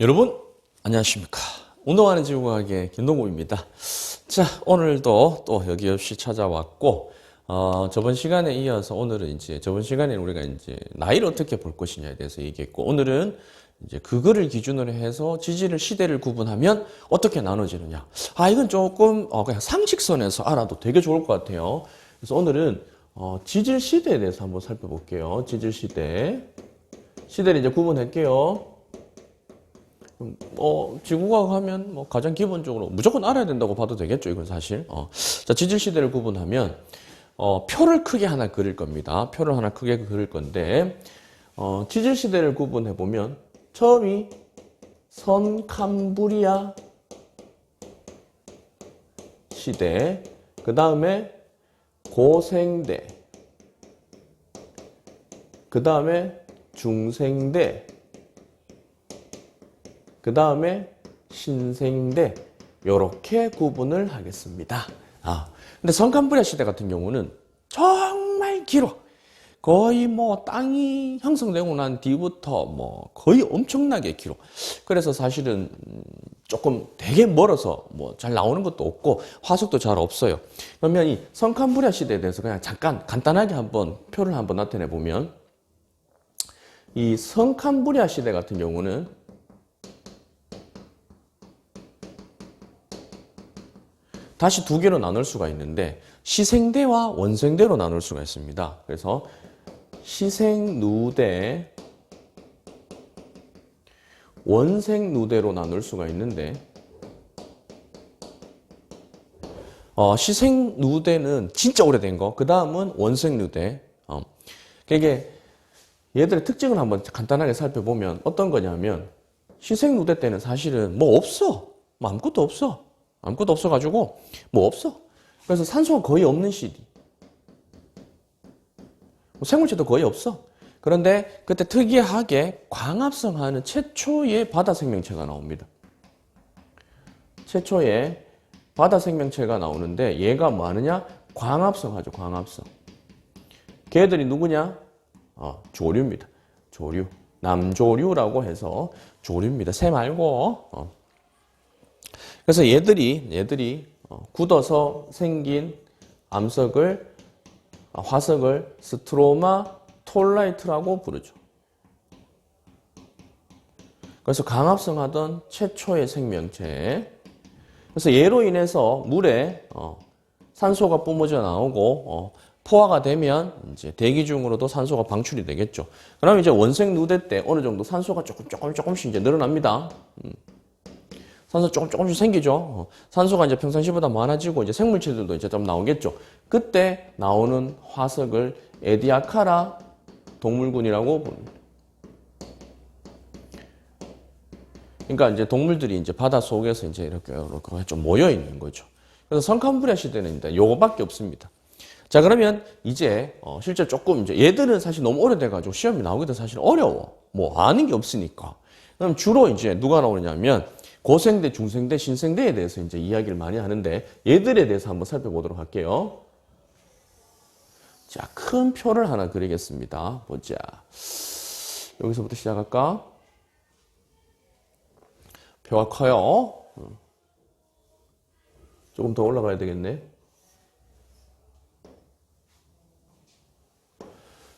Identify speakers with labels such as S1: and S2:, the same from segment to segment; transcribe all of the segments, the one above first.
S1: 여러분 안녕하십니까. 운동하는 지구과학의 김동국입니다. 자, 오늘도 또 여기없이 찾아왔고 저번 시간에 이어서 오늘은 이제 저번 시간에 우리가 이제 나이를 어떻게 볼 것이냐에 대해서 얘기했고, 오늘은 이제 그거를 기준으로 해서 지질 시대를 구분하면 어떻게 나눠지느냐. 이건 조금 그냥 상식선에서 알아도 되게 좋을 것 같아요. 그래서 오늘은 지질 시대에 대해서 한번 살펴볼게요. 지질 시대를 이제 구분할게요. 지구과학 하면 가장 기본적으로 무조건 알아야 된다고 봐도 되겠죠. 이건 사실. 자, 지질 시대를 구분하면 표를 크게 하나 그릴 겁니다. 표를 하나 크게 그릴 건데, 지질 시대를 구분해 보면 처음이 선캄브리아 시대, 그 다음에 고생대, 그 다음에 중생대, 그 다음에 신생대, 요렇게 구분을 하겠습니다. 근데 선캄브리아 시대 같은 경우는 정말 길어. 거의 땅이 형성되고 난 뒤부터 거의 엄청나게 길어. 그래서 사실은 조금 되게 멀어서 잘 나오는 것도 없고 화석도 잘 없어요. 그러면 이 선캄브리아 시대에 대해서 그냥 잠깐 간단하게 한번 표를 한번 나타내 보면, 이 선캄브리아 시대 같은 경우는 다시 두 개로 나눌 수가 있는데, 시생대와 원생대로 나눌 수가 있습니다. 그래서 시생누대, 원생누대로 나눌 수가 있는데, 시생누대는 진짜 오래된 거, 그 다음은 원생누대. 이게 얘들의 특징을 한번 간단하게 살펴보면 어떤 거냐면, 시생누대 때는 사실은 없어. 아무것도 없어. 아무것도 없어가지고 없어. 그래서 산소가 거의 없는 시기. 생물체도 거의 없어. 그런데 그때 특이하게 광합성하는 최초의 바다 생명체가 나옵니다. 최초의 바다 생명체가 나오는데, 얘가 뭐 하느냐? 광합성하죠. 광합성. 걔들이 누구냐? 조류입니다. 조류. 남조류라고 해서 조류입니다. 새 말고. 그래서 얘들이 굳어서 생긴 화석을 스트로마 톨라이트라고 부르죠. 그래서 강합성하던 최초의 생명체. 그래서 얘로 인해서 물에 산소가 뿜어져 나오고 포화가 되면 이제 대기 중으로도 산소가 방출이 되겠죠. 그러면 이제 원생 누대 때 어느 정도 산소가 조금씩 이제 늘어납니다. 산소 조금씩 생기죠. 산소가 이제 평상시보다 많아지고 이제 생물체들도 이제 좀 나오겠죠. 그때 나오는 화석을 에디아카라 동물군이라고 부릅니다. 그러니까 이제 동물들이 이제 바다 속에서 이제 이렇게 좀 모여 있는 거죠. 그래서 선캄브리아 시대는 일단 요거밖에 없습니다. 자, 그러면 이제 실제 조금 이제 얘들은 사실 너무 오래돼가지고 시험이 나오기도 사실 어려워. 아는 게 없으니까. 그럼 주로 이제 누가 나오냐면 고생대, 중생대, 신생대에 대해서 이제 이야기를 많이 하는데, 얘들에 대해서 한번 살펴보도록 할게요. 자, 큰 표를 하나 그리겠습니다. 보자. 여기서부터 시작할까? 표가 커요. 조금 더 올라가야 되겠네.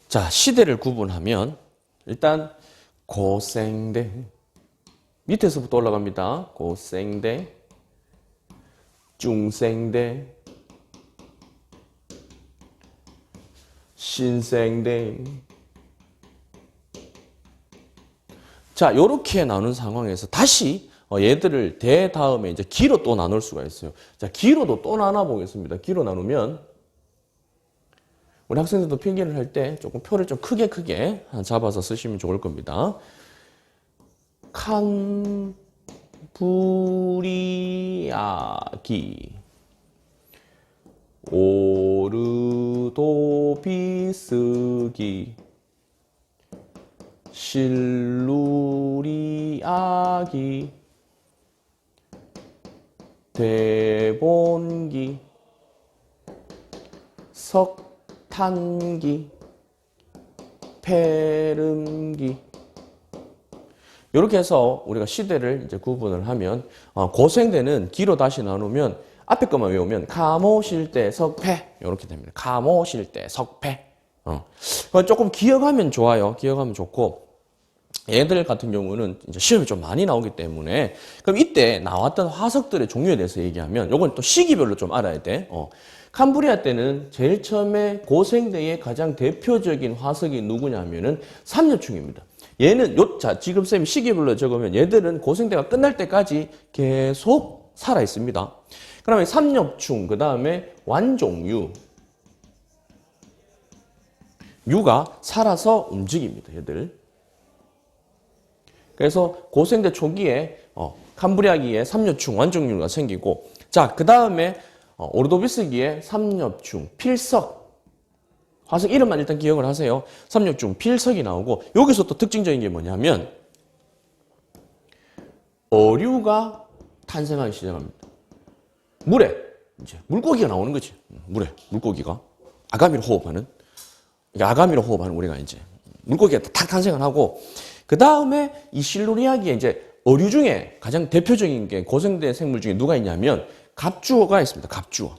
S1: 자, 시대를 구분하면 일단 고생대, 밑에서부터 올라갑니다. 고생대, 중생대, 신생대. 자, 요렇게 나눈 상황에서 다시 얘들을 대 다음에 이제 기로 또 나눌 수가 있어요. 자, 기로도 또 나눠 보겠습니다. 기로 나누면 우리 학생들도 필기를 할 때 조금 표를 좀 크게 잡아서 쓰시면 좋을 겁니다. 캄브리아기, 오르도비스기, 실루리아기, 데본기, 석탄기, 페름기, 이렇게 해서 우리가 시대를 이제 구분을 하면 고생대는 기로 다시 나누면 앞에 것만 외우면 가모실대 석패 이렇게 됩니다. 가모실대 석패. 조금 기억하면 좋아요. 기억하면 좋고 얘들 같은 경우는 이제 시험이 좀 많이 나오기 때문에 그럼 이때 나왔던 화석들의 종류에 대해서 얘기하면 요건 또 시기별로 좀 알아야 돼. 캄브리아 때는 제일 처음에 고생대의 가장 대표적인 화석이 누구냐면은 삼엽충입니다. 얘는 자 지금 쌤이 시기별로 적으면 얘들은 고생대가 끝날 때까지 계속 살아 있습니다. 그다음에 삼엽충, 그다음에 완종유, 유가 살아서 움직입니다. 얘들. 그래서 고생대 초기에 캄브리아기에 삼엽충, 완종유가 생기고, 자 그 다음에 오르도비스기에 삼엽충, 필석, 화석 이름만 일단 기억을 하세요. 삼엽충, 필석이 나오고, 여기서 또 특징적인 게 뭐냐면 어류가 탄생하기 시작합니다. 물에 이제 물고기가 나오는 거지. 물에 물고기가 아가미로 호흡하는, 아가미로 호흡하는 우리가 이제 물고기가 탁 탄생을 하고, 그 다음에 이 실루리아기에 이제 어류 중에 가장 대표적인 게 고생대 생물 중에 누가 있냐면 갑주어가 있습니다. 갑주어.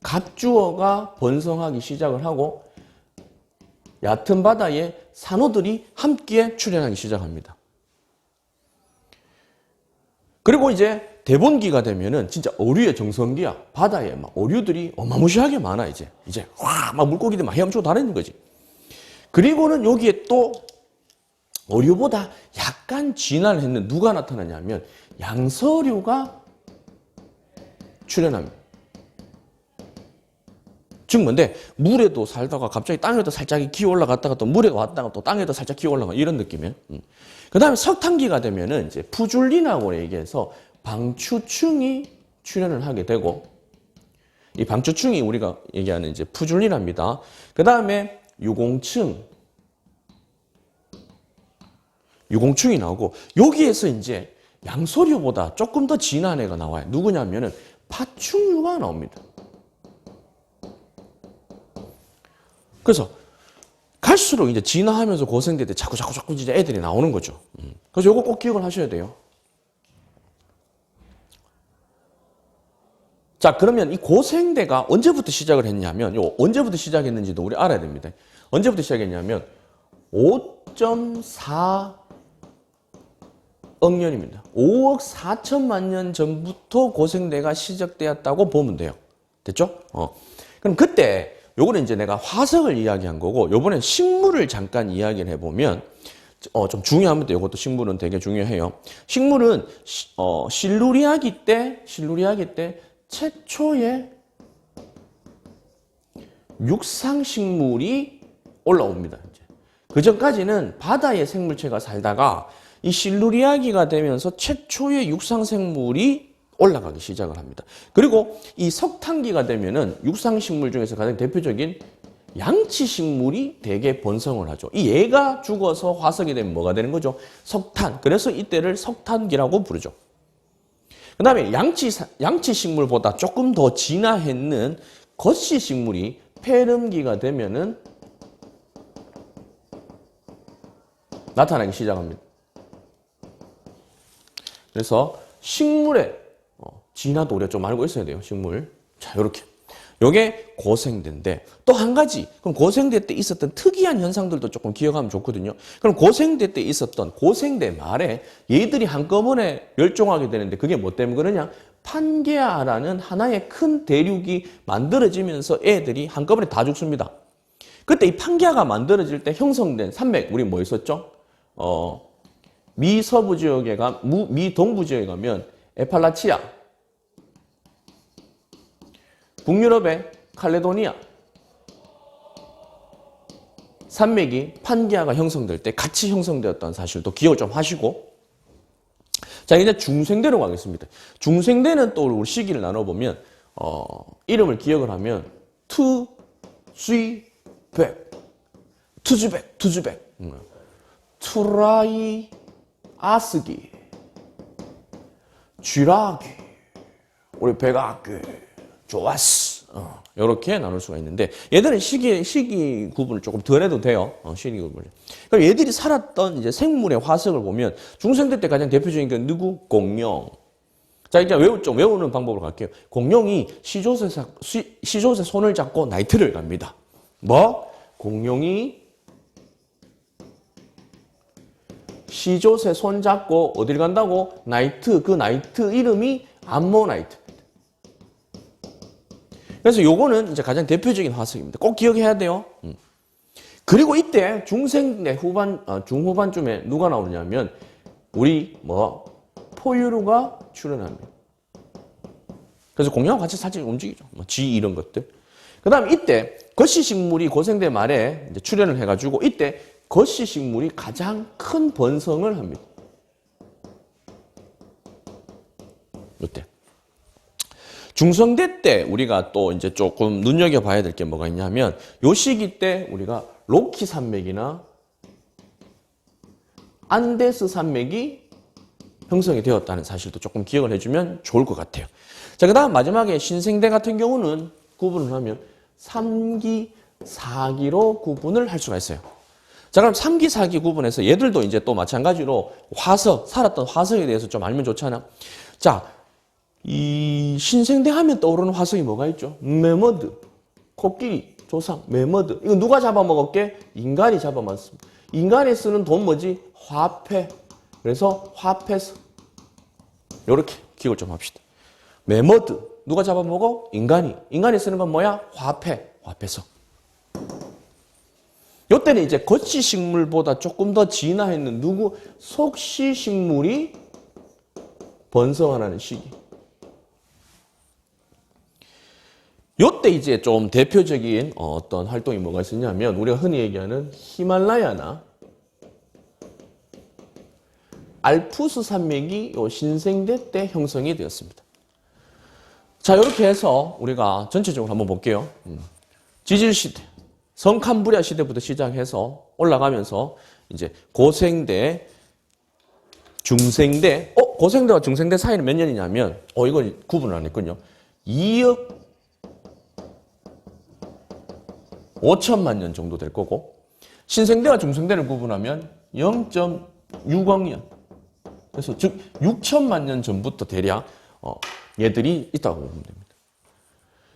S1: 갑주어가 번성하기 시작을 하고 얕은 바다에 산호들이 함께 출현하기 시작합니다. 그리고 이제 대본기가 되면은 진짜 어류의 정성기야. 바다에 막 어류들이 어마무시하게 많아, 이제. 막 물고기들 막 헤엄치고 다니는 거지. 그리고는 여기에 또 어류보다 약간 진화를 했는 누가 나타나냐면 양서류가 출현합니다. 즉 뭔데 물에도 살다가 갑자기 땅에도 살짝 기어 올라갔다가 또 물에 왔다가 또 땅에도 살짝 기어 올라가 이런 느낌이에요. 그 다음에 석탄기가 되면은 이제 푸줄린하고 얘기해서 방추충이 출현을 하게 되고, 이 방추충이 우리가 얘기하는 이제 푸줄린합니다. 그 다음에 유공충이 나오고, 여기에서 이제 양서류보다 조금 더 진한 애가 나와요. 누구냐면은 파충류가 나옵니다. 그래서 갈수록 이제 진화하면서 고생대 때 자꾸 이제 애들이 나오는 거죠. 그래서 요거 꼭 기억을 하셔야 돼요. 자, 그러면 이 고생대가 언제부터 시작을 했냐면, 언제부터 시작했는지도 우리 알아야 됩니다. 언제부터 시작했냐면 5.4억 년입니다. 5억 4천만 년 전부터 고생대가 시작되었다고 보면 돼요. 됐죠? 그럼 그때 요거는 이제 내가 화석을 이야기한 거고, 요번엔 식물을 잠깐 이야기를 해보면 좀 중요합니다. 요것도 식물은 되게 중요해요. 식물은 실루리아기 때 최초의 육상식물이 올라옵니다. 그 전까지는 바다의 생물체가 살다가 이 실루리아기가 되면서 최초의 육상생물이 올라가기 시작을 합니다. 그리고 이 석탄기가 되면은 육상식물 중에서 가장 대표적인 양치식물이 대개 번성을 하죠. 이 얘가 죽어서 화석이 되면 뭐가 되는 거죠? 석탄. 그래서 이때를 석탄기라고 부르죠. 그 다음에 양치식물보다 조금 더 진화했는 거시식물이 폐렴기가 되면은 나타나기 시작합니다. 그래서 식물의 진화도 우리가 좀 알고 있어야 돼요. 식물. 자, 요렇게. 요게 고생대인데, 또 한 가지, 그럼 고생대 때 있었던 특이한 현상들도 조금 기억하면 좋거든요. 그럼 고생대 때 있었던 고생대 말에 얘들이 한꺼번에 멸종하게 되는데 그게 뭐 때문에 그러냐? 판게아라는 하나의 큰 대륙이 만들어지면서 애들이 한꺼번에 다 죽습니다. 그때 이 판게아가 만들어질 때 형성된 산맥, 우리 뭐 있었죠? 미서부 지역에 미동부 지역에 가면 에팔라치아, 북유럽의 칼레도니아 산맥이 판게아가 형성될 때 같이 형성되었다는 사실도 기억 좀 하시고, 자 이제 중생대로 가겠습니다. 중생대는 또 우리 시기를 나눠보면 이름을 기억을 하면 투쥐백, 투즈백, 투라이 아스기, 쥐라기, 우리 백악기, 좋았어. 이렇게 나눌 수가 있는데 얘들은 시기 구분을 조금 덜 해도 돼요. 시기 구분을. 그럼 얘들이 살았던 이제 생물의 화석을 보면 중생대 때 가장 대표적인 건 누구? 공룡. 자, 이제 외우는 방법으로 갈게요. 공룡이 시조새 손을 잡고 나이트를 갑니다. 뭐? 공룡이 시조새 손 잡고 어딜 간다고? 나이트. 그 나이트 이름이 암모나이트. 그래서 요거는 이제 가장 대표적인 화석입니다. 꼭 기억해야 돼요. 그리고 이때 중생대 중후반쯤에 누가 나오냐면 우리 포유류가 출현합니다. 그래서 공룡하고 같이 살짝 움직이죠. 쥐 이런 것들. 그 다음 이때 거시식물이 고생대 말에 이제 출현을 해가지고 이때 거시식물이 가장 큰 번성을 합니다. 이때. 중성대 때 우리가 또 이제 조금 눈여겨봐야 될 게 뭐가 있냐면 요 시기 때 우리가 로키 산맥이나 안데스 산맥이 형성이 되었다는 사실도 조금 기억을 해주면 좋을 것 같아요. 자, 그 다음 마지막에 신생대 같은 경우는 구분을 하면 3기, 4기로 구분을 할 수가 있어요. 자, 그럼 3기, 4기 구분해서 얘들도 이제 또 마찬가지로 살았던 화석에 대해서 좀 알면 좋잖아. 자, 이 신생대 하면 떠오르는 화석이 뭐가 있죠? 매머드, 코끼리, 조상, 매머드. 이거 누가 잡아먹었게? 인간이 잡아먹었습니다. 인간이 쓰는 돈 뭐지? 화폐. 그래서 화폐석. 요렇게 기억을 좀 합시다. 매머드. 누가 잡아먹어? 인간이. 인간이 쓰는 건 뭐야? 화폐. 화폐석. 요때는 이제 거치식물보다 조금 더 진화했는 누구? 속시식물이 번성하는 시기. 요때 이제 좀 대표적인 어떤 활동이 뭐가 있었냐면 우리가 흔히 얘기하는 히말라야나 알프스 산맥이 요 신생대 때 형성이 되었습니다. 자, 이렇게 해서 우리가 전체적으로 한번 볼게요. 지질시대, 성캄브리아 시대부터 시작해서 올라가면서 이제 고생대, 중생대, 고생대와 중생대 사이는 몇 년이냐면, 이건 구분을 안 했군요. 2억 5천만 년 정도 될 거고, 신생대와 중생대를 구분하면 0.6억 년. 그래서 즉 6천만 년 전부터 대략 얘들이 있다고 보면 됩니다.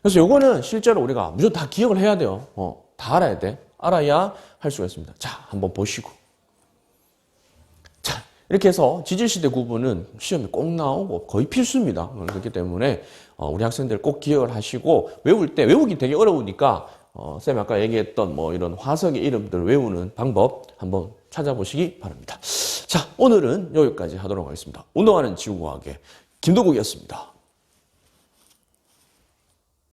S1: 그래서 요거는 실제로 우리가 무조건 다 기억을 해야 돼요. 다 알아야 돼. 알아야 할 수가 있습니다. 자, 한번 보시고. 자, 이렇게 해서 지질시대 구분은 시험에 꼭 나오고 거의 필수입니다. 그렇기 때문에 우리 학생들 꼭 기억을 하시고 외울 때 외우기 되게 어려우니까 쌤이 아까 얘기했던 이런 화석의 이름들 외우는 방법 한번 찾아보시기 바랍니다. 자, 오늘은 여기까지 하도록 하겠습니다. 운동하는 지구과학의 김도국이었습니다.